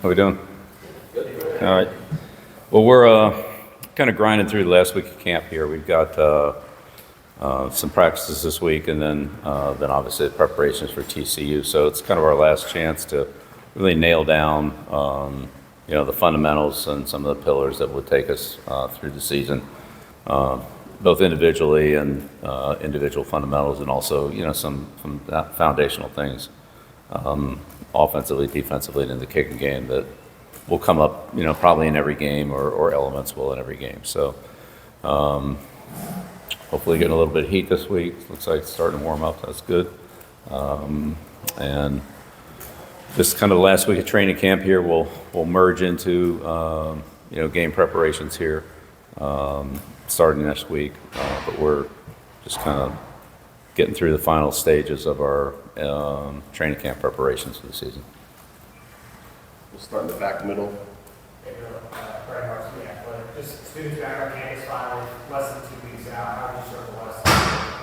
How we doing? All right. Well, we're kind of grinding through the last week of camp here. We've got some practices this week, and then obviously the preparations for TCU. So it's kind of our last chance to really nail down, the fundamentals and some of the pillars that would take us through the season, both individually and individual fundamentals, and also some foundational things, offensively, defensively, and in the kicking game that will come up, probably in every game, or elements will in every game. So hopefully getting a little bit of heat this week. Looks like it's starting to warm up. That's good. And this kind of the last week of training camp here will merge into game preparations here starting next week. But we're just kind of getting through the final stages of our training camp preparations for the season. We'll start in the back middle. Brad Martin, Athletic. Just students back on campus finally, less than 2 weeks out. How do you sort of less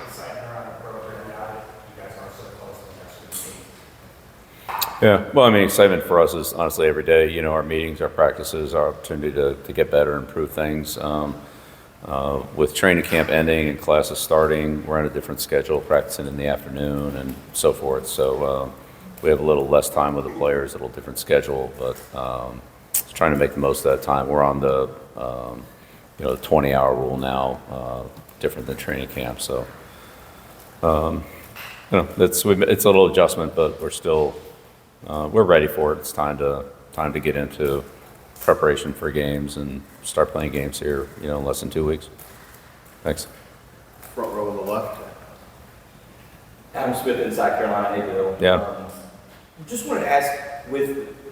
excitement around the program now that you guys are so close to the next game? Yeah, well, I mean, excitement for us is honestly every day. Our meetings, our practices, our opportunity to get better, improve things. With training camp ending and classes starting, we're on a different schedule, practicing in the afternoon and so forth. So we have a little less time with the players, a little different schedule, but just trying to make the most of that time. We're on the 20-hour rule now, different than training camp. So it's a little adjustment, but we're still we're ready for it. It's time to get into preparation for games and start playing games here, in less than 2 weeks. Thanks. Front row on the left. Adam Smith in South Carolina. Hey, Bill. Yeah. Just wanted to ask,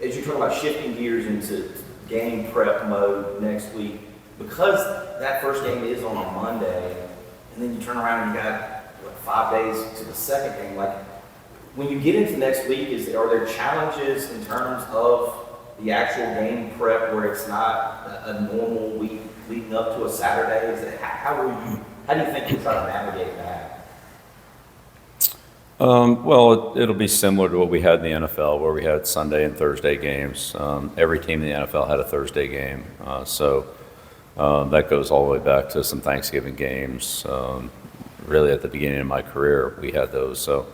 as you talk about shifting gears into game prep mode next week, because that first game is on a Monday, and then you turn around and you got 5 days to the second game. Like, when you get into next week, are there challenges in terms of the actual game prep where it's not a normal week leading up to a Saturday? How do you think you try to navigate that? Well, it'll be similar to what we had in the NFL, where we had Sunday and Thursday games. Every team in the NFL had a Thursday game, so that goes all the way back to some Thanksgiving games. Really, at the beginning of my career, we had those. So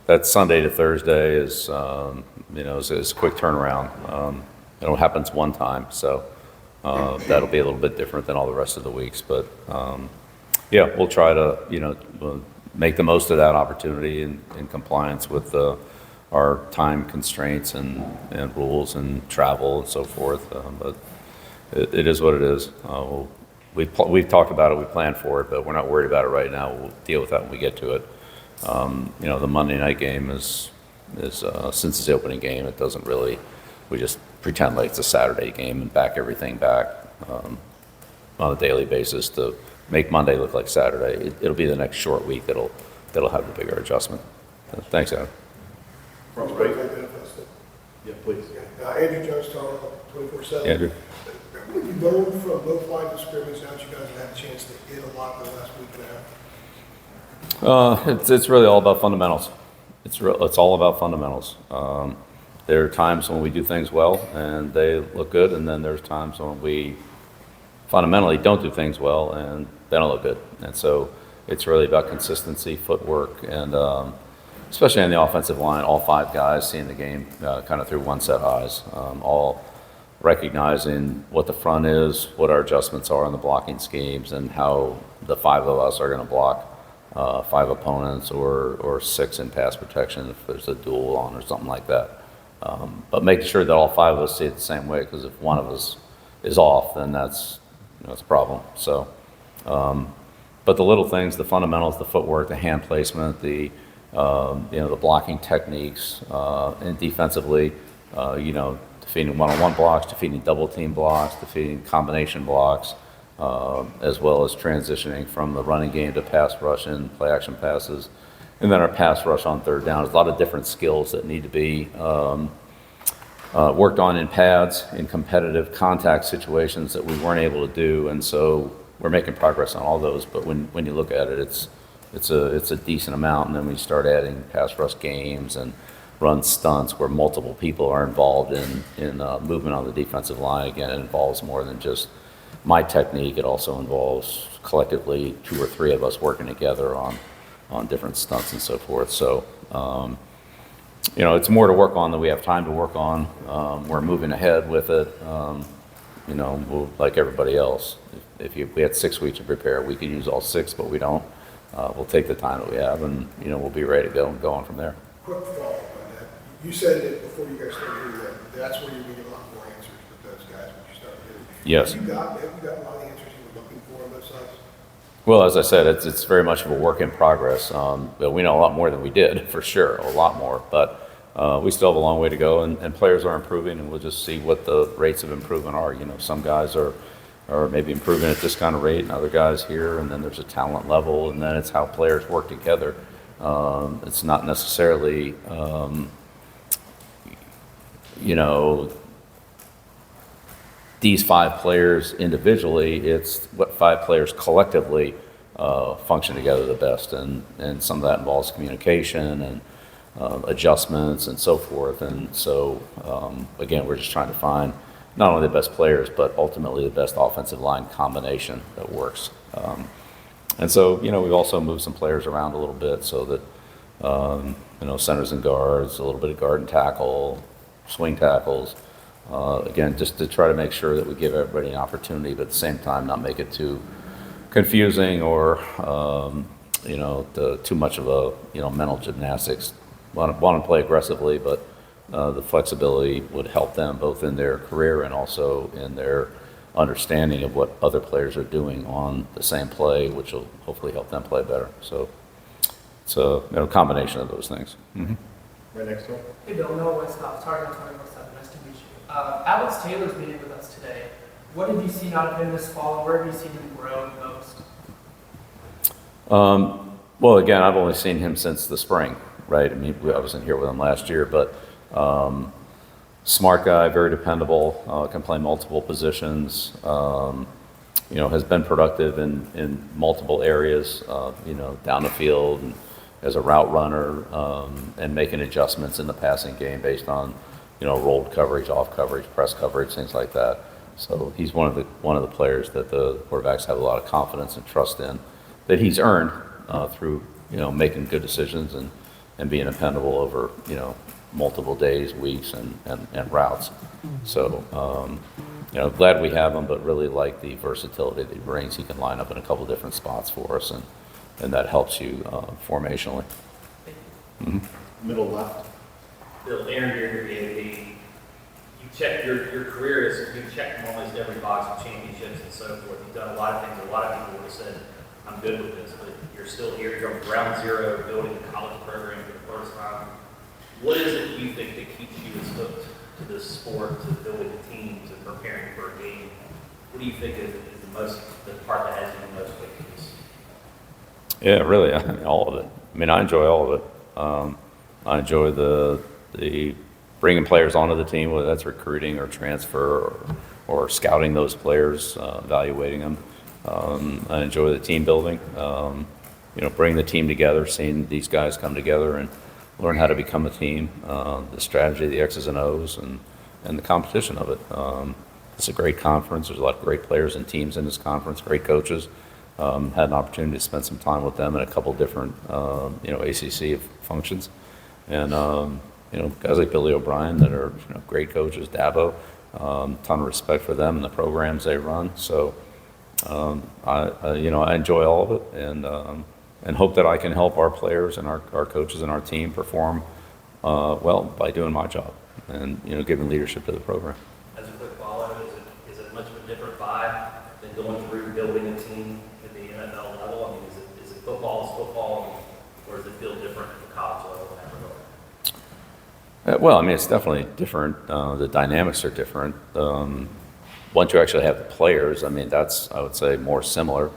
that Sunday to Thursday is a quick turnaround. It happens one time, so that'll be a little bit different than all the rest of the weeks. But we'll try to make the most of that opportunity in compliance with our time constraints and rules and travel and so forth. But it is what it is. We've talked about it, we planned for it, but we're not worried about it right now. We'll deal with that when we get to it. The Monday night game is since it's the opening game, it doesn't really. We just pretend like it's a Saturday game and back everything back on a daily basis to make Monday look like Saturday. It'll be the next short week that'll have the bigger adjustment. Thanks, Adam. Front right. Yeah, please. Andrew Jonestown, 24/7. Andrew. What have you learned from both lines of scrimmage now that you guys have had a chance to hit a lot in the last week and a half? It's really all about fundamentals. It's all about fundamentals. There are times when we do things well and they look good, and then there's times when we fundamentally don't do things well and they don't look good. And so it's really about consistency, footwork, and especially on the offensive line, all 5 guys seeing the game kind of through one set of eyes, all recognizing what the front is, what our adjustments are in the blocking schemes, and how the 5 of us are going to block 5 opponents or 6 in pass protection if there's a duel on or something like that. But making sure that all 5 of us see it the same way, because if one of us is off, then that's a problem. So, but the little things, the fundamentals, the footwork, the hand placement, the blocking techniques, and defensively, defeating one-on-one blocks, defeating double team blocks, defeating combination blocks, as well as transitioning from the running game to pass rush and play action passes. And then our pass rush on third down. There's a lot of different skills that need to be worked on in pads, in competitive contact situations that we weren't able to do. And so we're making progress on all those. But when you look at it, it's a decent amount. And then we start adding pass rush games and run stunts where multiple people are involved in movement on the defensive line. Again, it involves more than just my technique. It also involves collectively 2 or 3 of us working together on different stunts and so forth. So, it's more to work on than we have time to work on. We're moving ahead with it. Like everybody else. If we had 6 weeks to prepare, we could use all 6, but we don't. We'll take the time that we have, and we'll be ready to go and go on from there. Quick follow-up on that. You said that before you guys started doing that, that's where you're going to get a lot more answers with those guys when you start getting. Yes. Have you got a lot of the answers you were looking for on those sides? Well, as I said, it's very much of a work in progress. But we know a lot more than we did, for sure, a lot more. But we still have a long way to go, and players are improving, and we'll just see what the rates of improvement are. Some guys are maybe improving at this kind of rate, and other guys here, and then there's a talent level, and then it's how players work together. It's not necessarily, these 5 players individually, it's what 5 players collectively function together the best, and some of that involves communication and adjustments and so forth. And so, again, we're just trying to find not only the best players, but ultimately the best offensive line combination that works. And so, we've also moved some players around a little bit so that, centers and guards, a little bit of guard and tackle, swing tackles. Again, just to try to make sure that we give everybody an opportunity, but at the same time not make it too confusing or, too much of a, mental gymnastics. Want to play aggressively, but the flexibility would help them both in their career and also in their understanding of what other players are doing on the same play, which will hopefully help them play better. So it's a combination of those things. Mm-hmm. Right next door. Hey Bill, Noah Westcott, Target 24/7. Nice to meet you. Alex Taylor's meeting with us today. What have you seen out of him this fall, and where have you seen him grow most? Well, again, I've only seen him since the spring, right? I mean, I wasn't here with him last year, but smart guy, very dependable, can play multiple positions, has been productive in multiple areas, down the field and as a route runner, and making adjustments in the passing game based on, rolled coverage, off coverage, press coverage, things like that. So he's one of the players that the quarterbacks have a lot of confidence and trust in, that he's earned through, making good decisions and being dependable over, multiple days, weeks, and routes. So, glad we have him, but really like the versatility that he brings. He can line up in a couple different spots for us, and that helps you formationally. Mm-hmm. Middle left. Bill, Aaron here, BAB. You check your career is you've checked almost every box of championships and so forth. You've done a lot of things. A lot of people would have said, "I'm good with this," but you're still here. You're from ground zero, building a college program for the first time. What is it you think that keeps you as hooked to this sport, to building a team, to preparing for a game? What do you think is the part that has you the most hooked to this? Yeah, really, all of it. I mean, I enjoy all of it. I enjoy the bringing players onto the team, whether that's recruiting or transfer or scouting those players, evaluating them. I enjoy the team building, bring the team together, seeing these guys come together and learn how to become a team, the strategy, the X's and O's, and the competition of it. It's a great conference. There's a lot of great players and teams in this conference, great coaches. Had an opportunity to spend some time with them in a couple different, ACC functions. And, guys like Billy O'Brien that are great coaches, Dabo, ton of respect for them and the programs they run. So, I enjoy all of it and hope that I can help our players and our coaches and our team perform well by doing my job and, giving leadership to the program. As a quick follow, is it much of a different vibe than going through building a team at the NFL level? I mean, is it football, or does it feel different at the college level in that regard? Well, I mean, it's definitely different. The dynamics are different. Once you actually have the players, I mean, that's, I would say, more similar.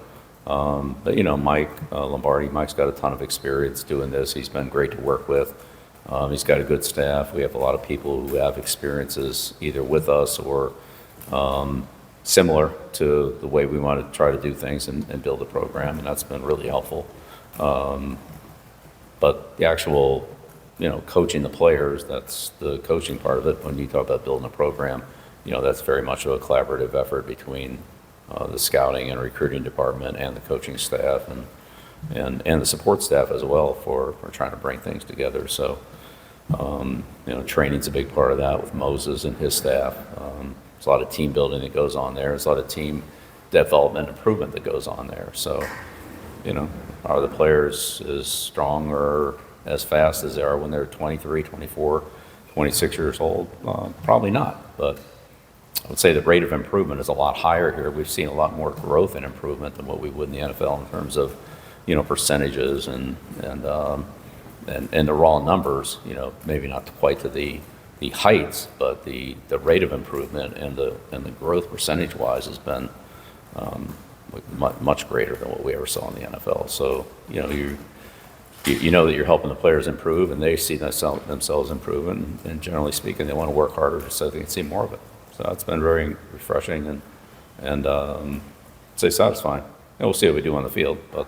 But, Mike Lombardi, Mike's got a ton of experience doing this. He's been great to work with. He's got a good staff. We have a lot of people who have experiences either with us or similar to the way we want to try to do things and build a program, and that's been really helpful. But the actual coaching the players, that's the coaching part of it. When you talk about building a program, that's very much of a collaborative effort between the scouting and recruiting department and the coaching staff and the support staff as well for trying to bring things together. So, training's a big part of that with Moses and his staff. There's a lot of team building that goes on there. There's a lot of team development improvement that goes on there. So, are the players as strong or as fast as they are when they're 23, 24, 26 years old? Probably not, but I would say the rate of improvement is a lot higher here. We've seen a lot more growth and improvement than what we would in the NFL in terms of, percentages and the raw numbers. Maybe not quite to the heights, but the rate of improvement and the growth percentage-wise has been much greater than what we ever saw in the NFL. So, you know that you're helping the players improve, and they see themselves improving, and generally speaking, they want to work harder so they can see more of it. So it's been very refreshing and say satisfying. And we'll see what we do on the field, but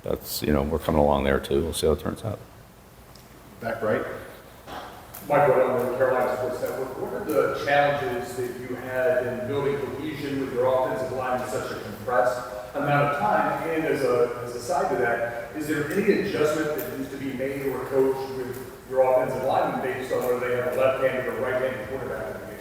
that's, we're coming along there too. We'll see how it turns out. Back right. Michael, on the Carolina Sports Network, what are the challenges that you had in building cohesion with your offensive line in such a compressed amount of time? And as a side to that, is there any adjustment that needs to be made or coached with your offensive line based on whether they have a left-handed or right-handed quarterback in the game?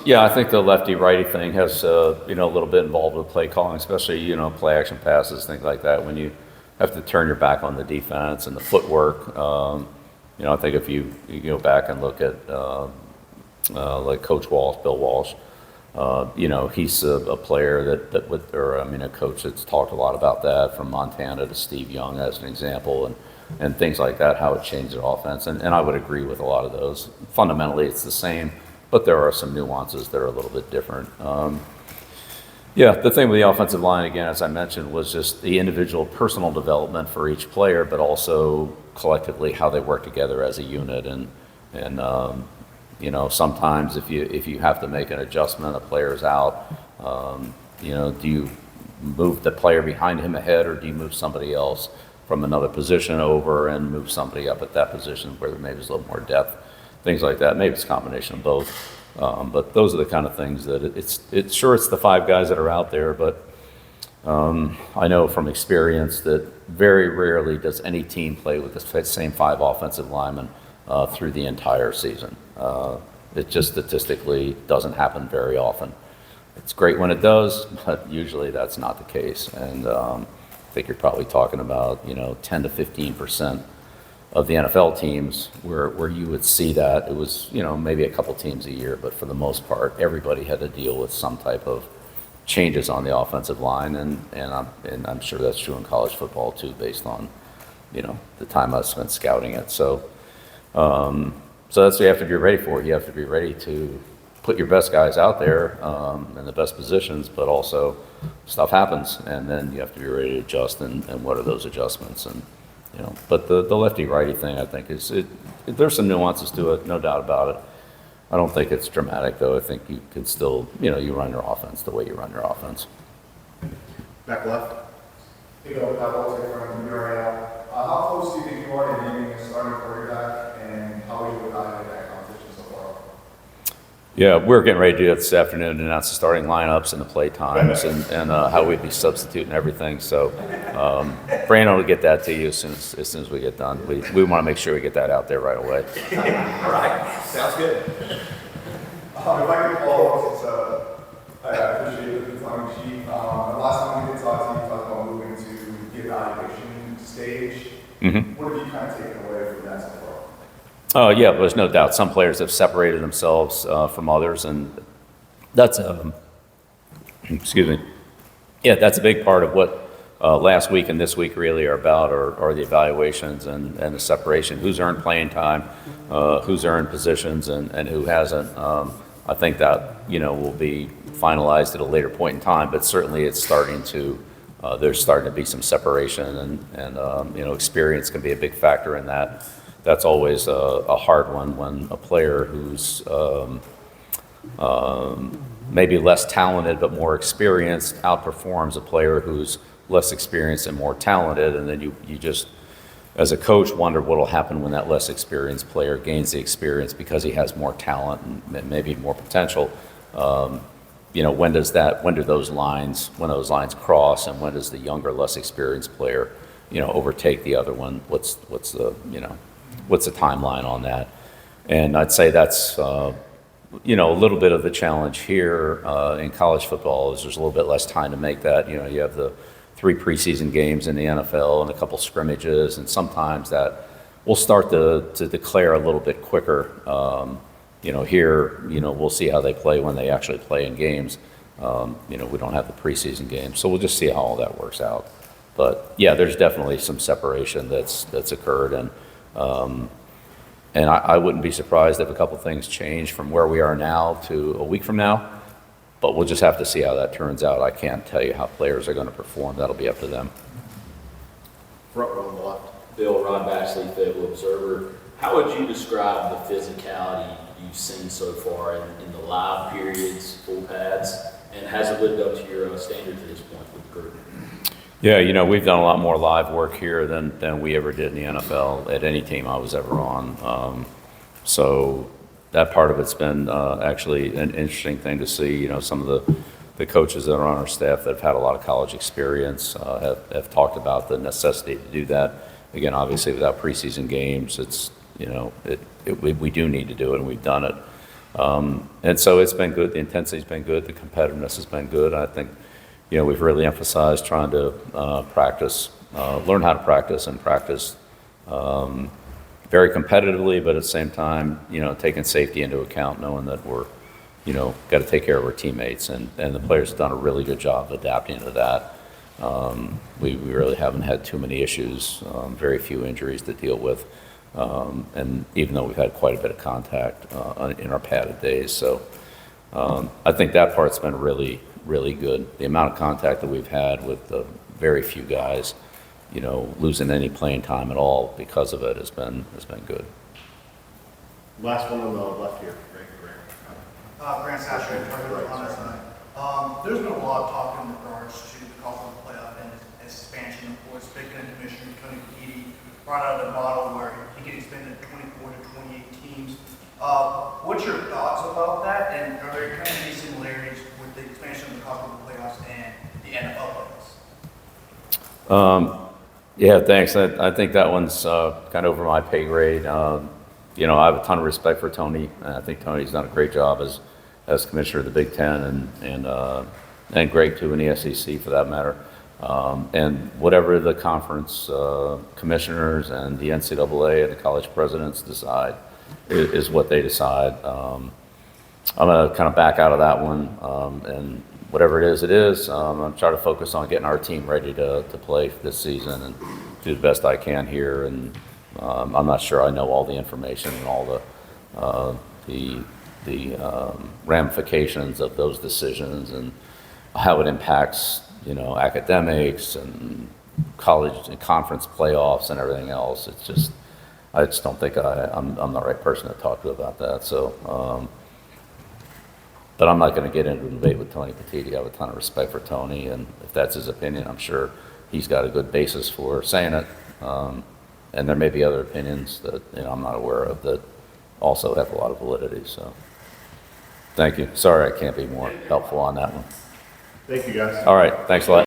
Yeah, I think the lefty-righty thing has, a little bit involved with play calling, especially, play action passes, things like that. When you have to turn your back on the defense and the footwork, I think if you go back and look at like Coach Walsh, Bill Walsh, he's a player a coach that's talked a lot about that, from Montana to Steve Young as an example, and things like that, how it changed the offense. And I would agree with a lot of those. Fundamentally, it's the same, but there are some nuances that are a little bit different. The thing with the offensive line, again, as I mentioned, was just the individual personal development for each player, but also collectively how they work together as a unit. And sometimes if you have to make an adjustment, a player's out, do you move the player behind him ahead, or do you move somebody else from another position over and move somebody up at that position where there maybe there's a little more depth, things like that. Maybe it's a combination of both. But those are the kind of things that it's the five guys that are out there, but I know from experience that very rarely does any team play with the same five offensive linemen through the entire season. It just statistically doesn't happen very often. It's great when it does, but usually that's not the case. And I think you're probably talking about 10 to 15% of the NFL teams where you would see that. It was, maybe a couple teams a year, but for the most part, everybody had to deal with some type of changes on the offensive line, and I'm sure that's true in college football too, based on, the time I spent scouting it. So that's what you have to be ready for. You have to be ready to put your best guys out there in the best positions, but also stuff happens, and then you have to be ready to adjust, and what are those adjustments? And but the lefty-righty thing, I think, there's some nuances to it, no doubt about it. I don't think it's dramatic, though. I think you can still, you run your offense the way you run your offense. Back left. Hey, Bill, from URL. How close do you think you are to naming a starting quarterback, and how would you evaluate that competition so far? Yeah, we're getting ready to do that this afternoon, announce the starting lineups and the play times and how we'd be substituting everything. So Brandon will get that to you as soon as we get done. We want to make sure we get that out there right away. All right, sounds good. If I could follow up, since I appreciate the time sheet. The last time we did talk to you, talked about moving to the evaluation stage. Mm-hmm. What have you kind of taken away from that so far? Oh, yeah, there's no doubt. Some players have separated themselves from others, and that's excuse me. Yeah, that's a big part of what last week and this week really are about, are the evaluations and the separation. Who's earned playing time, who's earned positions, and who hasn't. I think that, will be finalized at a later point in time, but certainly it's starting to, there's starting to be some separation, and experience can be a big factor in that. That's always a hard one when a player who's maybe less talented but more experienced outperforms a player who's less experienced and more talented, and then you just as a coach, wonder what will happen when that less experienced player gains the experience because he has more talent and maybe more potential. When do those lines cross, and when does the younger, less experienced player, overtake the other one? What's the timeline on that? And I'd say that's, a little bit of the challenge here in college football is there's a little bit less time to make that. You have the 3 preseason games in the NFL and a couple scrimmages, and sometimes that will start to declare a little bit quicker. Here, we'll see how they play when they actually play in games. We don't have the preseason games, so we'll just see how all that works out. But yeah, there's definitely some separation that's occurred, and I wouldn't be surprised if a couple things change from where we are now to a week from now. But we'll just have to see how that turns out. I can't tell you how players are going to perform. That'll be up to them. Front row on the left. Bill, Ron Baxley, Fayetteville Observer. How would you describe the physicality you've seen so far in the live periods, full pads, and has it lived up to your standards at this point with the group? Yeah, we've done a lot more live work here than we ever did in the NFL at any team I was ever on. So that part of it's been actually an interesting thing to see. Some of the coaches that are on our staff that have had a lot of college experience have talked about the necessity to do that. Again, obviously without preseason games, it's we do need to do it, and we've done it. And so it's been good. The intensity's been good. The competitiveness has been good. I think we've really emphasized trying to learn how to practice and practice very competitively, but at the same time, taking safety into account, knowing that we're, got to take care of our teammates, and the players have done a really good job of adapting to that. We really haven't had too many issues, very few injuries to deal with, and even though we've had quite a bit of contact in our padded days, so I think that part's been really, really good. The amount of contact that we've had with the very few guys, losing any playing time at all because of it has been good. Last one on the left here. Grant Sasha, on this side. There's been a lot of talk in regards to the cost of the playoff and expansion. Of course, Big Ten Commissioner Tony Petitti brought out a model where he could expand to 24 to 28 teams. What's your thoughts about that? And are there kind of any similarities with the expansion of the cost of the playoffs and the NFL playoffs? Yeah, thanks. I think that one's kind of over my pay grade. I have a ton of respect for Tony, and I think Tony's done a great job as commissioner of the Big Ten, and Greg too in the SEC for that matter. And whatever the conference commissioners and the NCAA and the college presidents decide is what they decide. I'm going to kind of back out of that one, and whatever it is. I'm trying to focus on getting our team ready to play this season and do the best I can here. And I'm not sure I know all the information and all the ramifications of those decisions and how it impacts, academics and college and conference playoffs and everything else. I just don't think I'm the right person to talk to about that. So. But I'm not going to get into a debate with Tony Petitti. I have a ton of respect for Tony, and if that's his opinion, I'm sure he's got a good basis for saying it. And there may be other opinions that I'm not aware of that also have a lot of validity. So, thank you. Sorry I can't be more helpful on that one. Thank you, guys. All right. Thanks a lot.